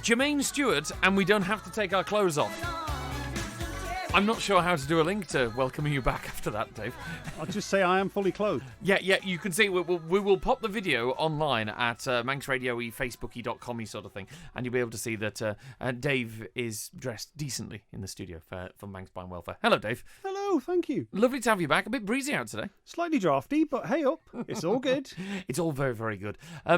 Jermaine Stewart, and we don't have to take our clothes off. I'm not sure how to do a link to welcoming you back after that, Dave. I'll just say I am fully clothed. Yeah, you can see. We will pop the video online at Manx Radio Facebooky.com sort of thing, and you'll be able to see that Dave is dressed decently in the studio for Manx Blind Welfare. Hello, Dave. Hello, thank you. Lovely to have you back. A bit breezy out today. Slightly drafty, but hey up. It's all good. It's all very, very good.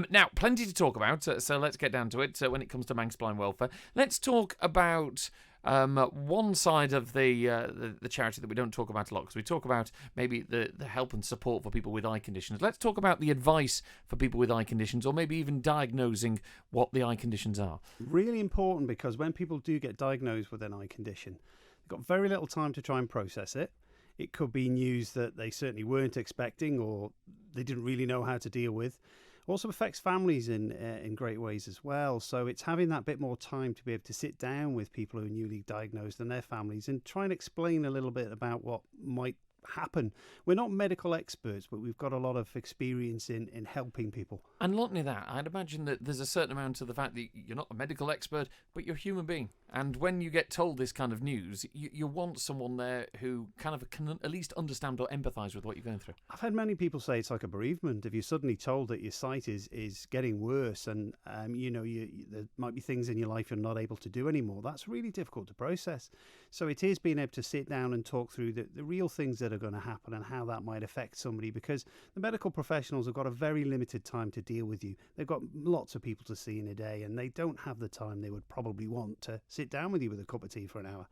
Now, plenty to talk about, so let's get down to it. When it comes to Manx Blind Welfare, let's talk about one side of the charity that we don't talk about a lot, because we talk about maybe the help and support for people with eye conditions. Let's talk about the advice for people with eye conditions, or maybe even diagnosing what the eye conditions are. Really important, because when people do get diagnosed with an eye condition, they've got very little time to try and process it. It could be news that they certainly weren't expecting, or they didn't really know how to deal with. Also affects families in great ways as well. So it's having that bit more time to be able to sit down with people who are newly diagnosed and their families and try and explain a little bit about what might happen. We're not medical experts, but we've got a lot of experience in helping people. And not only that, I'd imagine that there's a certain amount of the fact that you're not a medical expert, but you're a human being. And when you get told this kind of news, you want someone there who kind of can at least understand or empathise with what you're going through. I've had many people say it's like a bereavement. If you're suddenly told that your sight is getting worse, and there might be things in your life you're not able to do anymore, that's really difficult to process. So it is being able to sit down and talk through the real things that are going to happen and how that might affect somebody, because the medical professionals have got a very limited time to deal with you. They've got lots of people to see in a day, and they don't have the time they would probably want to sit down with you with a cup of tea for an hour.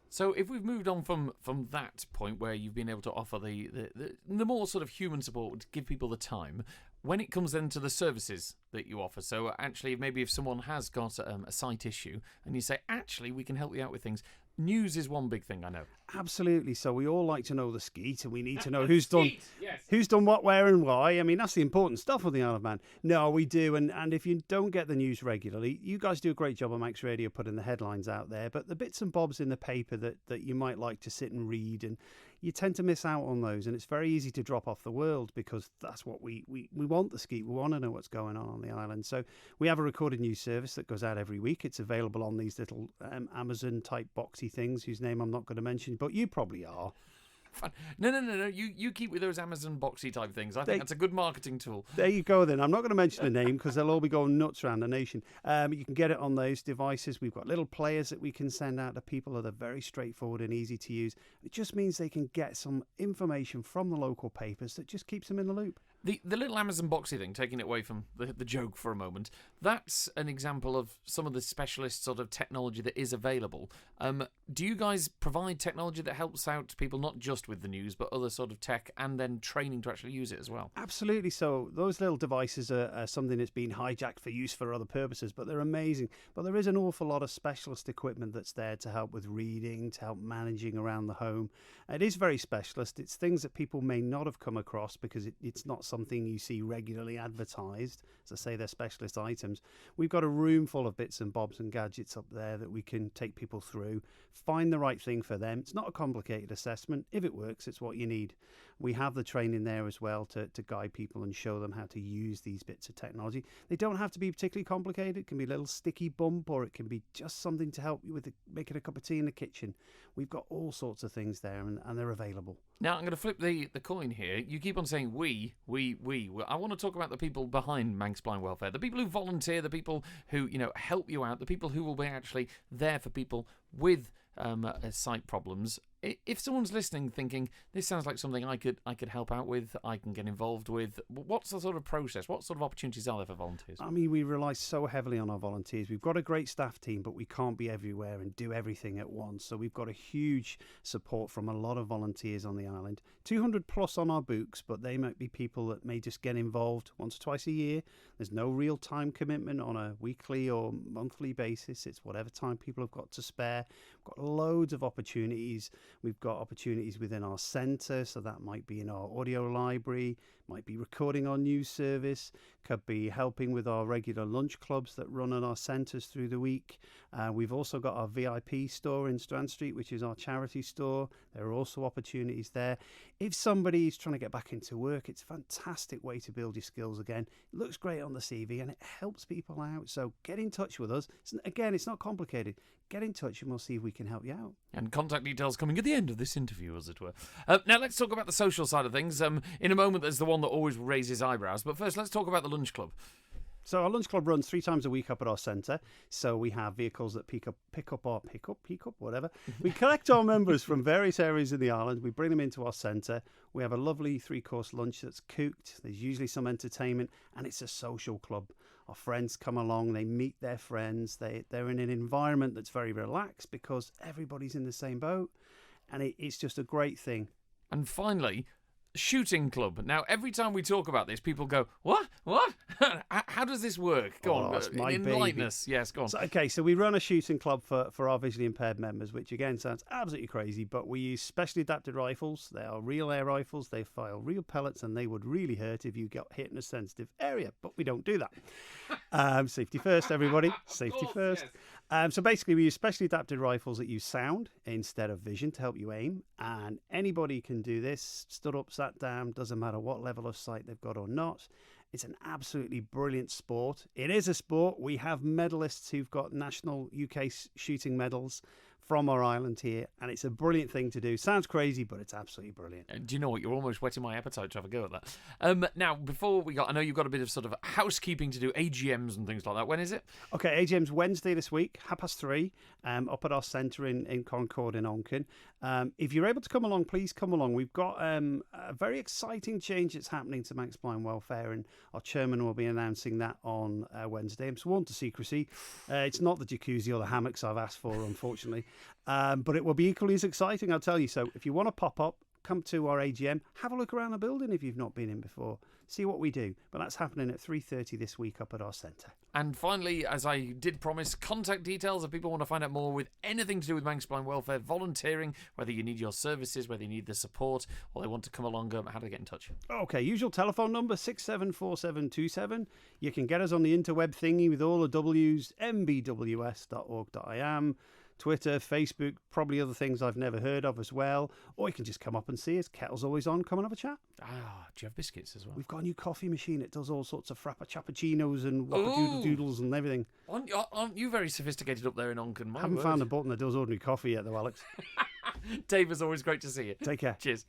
So if we've moved on from that point where you've been able to offer the more sort of human support to give people the time, when it comes then to the services that you offer, so actually maybe if someone has got a sight issue and you say, actually, we can help you out with things, news is one big thing, I know. Absolutely. So we all like to know the skeet, and we need to know who's done what, where, and why. I mean, that's the important stuff on the Isle of Man. No, we do. And if you don't get the news regularly, you guys do a great job on Manx Radio putting the headlines out there. But the bits and bobs in the paper that you might like to sit and read, and you tend to miss out on those. And it's very easy to drop off the world, because that's what we want, the skeet. We want to know what's going on the island. So we have a recorded news service that goes out every week. It's available on these little Amazon-type boxy things, whose name I'm not going to mention, but you probably are. No. You keep with those Amazon boxy type things. I think that's a good marketing tool. There you go then. I'm not going to mention the name because they'll all be going nuts around the nation. You can get it on those devices. We've got little players that we can send out to people that are very straightforward and easy to use. It just means they can get some information from the local papers that just keeps them in the loop. The little Amazon boxy thing, taking it away from the joke for a moment, that's an example of some of the specialist sort of technology that is available. Do you guys provide technology that helps out people not just with the news, but other sort of tech, and then training to actually use it as well? Absolutely. So those little devices are something that's been hijacked for use for other purposes, but they're amazing. But there is an awful lot of specialist equipment that's there to help with reading, to help managing around the home. It is very specialist. It's things that people may not have come across because it's not something you see regularly advertised. As I say, they're specialist items. We've got a room full of bits and bobs and gadgets up there that we can take people through, find the right thing for them. It's not a complicated assessment. If it works, it's what you need. We have the training there as well to guide people and show them how to use these bits of technology. They don't have to be particularly complicated. It can be a little sticky bump, or it can be just something to help you with making a cup of tea in the kitchen. We've got all sorts of things there, and they're available. Now, I'm going to flip the coin here. You keep on saying we. I want to talk about the people behind Manx Blind Welfare, the people who volunteer, the people who help you out, the people who will be actually there for people with sight problems. If someone's listening thinking, this sounds like something I could help out with, I can get involved with, what's the sort of process? What sort of opportunities are there for volunteers? I mean, we rely so heavily on our volunteers. We've got a great staff team, but we can't be everywhere and do everything at once. So we've got a huge support from a lot of volunteers on the island. 200 plus on our books, but they might be people that may just get involved once or twice a year. There's no real time commitment on a weekly or monthly basis. It's whatever time people have got to spare. We've got loads of opportunities. We've got opportunities within our centre, so that might be in our audio library, might be recording our news service, could be helping with our regular lunch clubs that run at our centres through the week. We've also got our VIP store in Strand Street, which is our charity store. There are also opportunities there. If somebody's trying to get back into work, it's a fantastic way to build your skills again. It looks great on the CV and it helps people out. So get in touch with us. Again, it's not complicated. Get in touch and we'll see if we can help you out. And contact details coming at the end of this interview, as it were. Now, let's talk about the social side of things. In a moment, there's the one that always raises eyebrows. But first, let's talk about the lunch club. So our lunch club runs 3 times a week up at our centre. So we have vehicles that pick up, whatever. We collect our members from various areas of the island. We bring them into our centre. We have a lovely 3-course lunch that's cooked. There's usually some entertainment, and it's a social club. Our friends come along. They meet their friends. They're in an environment that's very relaxed because everybody's in the same boat, and it's just a great thing. And finally, shooting club. Now, every time we talk about this, people go, "What? What? How does this work?" Go on, that's my enlighten us. Yes, go on. So we run a shooting club for our visually impaired members, which again sounds absolutely crazy, but we use specially adapted rifles. They are real air rifles. They fire real pellets, and they would really hurt if you got hit in a sensitive area, but we don't do that. Safety first, everybody. Safety first. Yes. So basically, we use specially adapted rifles that use sound instead of vision to help you aim, and anybody can do this. Stood up, sat down, doesn't matter what level of sight they've got or not. It's an absolutely brilliant sport. It is a sport. We have medalists who've got national UK shooting medals from our island here, and it's a brilliant thing to do. Sounds crazy, but it's absolutely brilliant. Do you know what? You're almost whetting my appetite to have a go at that. Now, before I know you've got a bit of sort of housekeeping to do, AGMs and things like that. When is it? Okay, AGM's Wednesday this week, 3:30, up at our centre in Concord in Onken. If you're able to come along, please come along. We've got a very exciting change that's happening to Manx Blind Welfare, and our chairman will be announcing that on Wednesday. I'm sworn to secrecy. It's not the jacuzzi or the hammocks I've asked for, unfortunately. But it will be equally as exciting, I'll tell you. So if you want to pop up, come to our AGM, have a look around the building if you've not been in before. See what we do. But that's happening at 3:30 this week up at our centre. And finally, as I did promise, contact details if people want to find out more with anything to do with Manx Blind Welfare, volunteering, whether you need your services, whether you need the support, or they want to come along, how do they get in touch? Okay, usual telephone number, 674727. You can get us on the interweb thingy with all the W's, mbws.org.im. Twitter, Facebook, probably other things I've never heard of as well. Or you can just come up and see us. Kettle's always on. Come and have a chat. Do you have biscuits as well? We've got a new coffee machine. It does all sorts of frappuccinos and wappadoodle-doodles and everything. Aren't you very sophisticated up there in Onken? I haven't found a button that does ordinary coffee yet, though, Alex. Dave, it's always great to see you. Take care. Cheers.